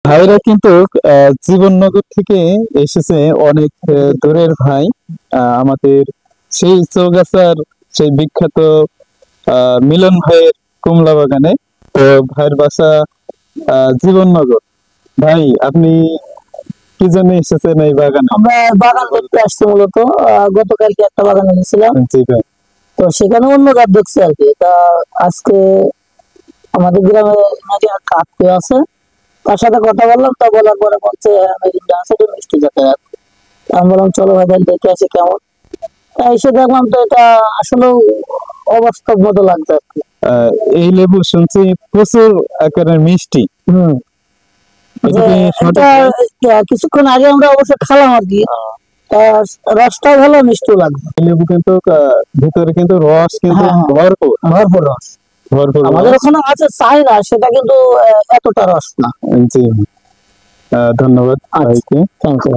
ভাইরা কিন্তু জীবননগর থেকে এসেছে, অনেক দূরের ভাই। আমাদের সেই চৌগাছার সেই বিখ্যাত মিলন ভাইয়ের কমলা বাগানে। তো ভাইয়ের বাসা জীবননগর। ভাই, আপনি কি জন্য এসেছেন এই বাগানে? আমরা বাগান দেখতে আসছি মূলত। গতকালকে একটা বাগানে গেছিলাম, জি ভাই। তো সেখানে অন্য গাছ দেখছি আর কি। তা আজকে আমাদের গ্রামে নাকি এক আত্মীয় আছে, তার সাথে কথা বললাম। তা বলার পরে বলছে মেরিনটা আছে, এটা মিষ্টি জাতের আর কি। তা আমি বললাম চলো ভাই তাহলে দেখে আসি কেমন। তা এসে দেখলাম তো এটা আসলে অবাস্তব মতো লাগছে আর কি। এই লেবু শুনছি প্রচুর আকারের মিষ্টি। হম এটা যে কি এটা সঠিক? কিছুক্ষণ আগে আমরা অবশ্য খালাম আর কি। তা রসটাও ভালো, মিষ্টিও লাগছে। এই লেবু কিন্তু ভিতরে কিন্তু রস কিন্তু হ্যাঁ, ভরপুর। ভরপুর রস। ভরপুর আমাদের রস। ওখানে আছে চাহিদা, সেটা কিন্তু এতটা রস না। জি। ধন্যবাদ আচ্ছা, ভাইকে। Thank you.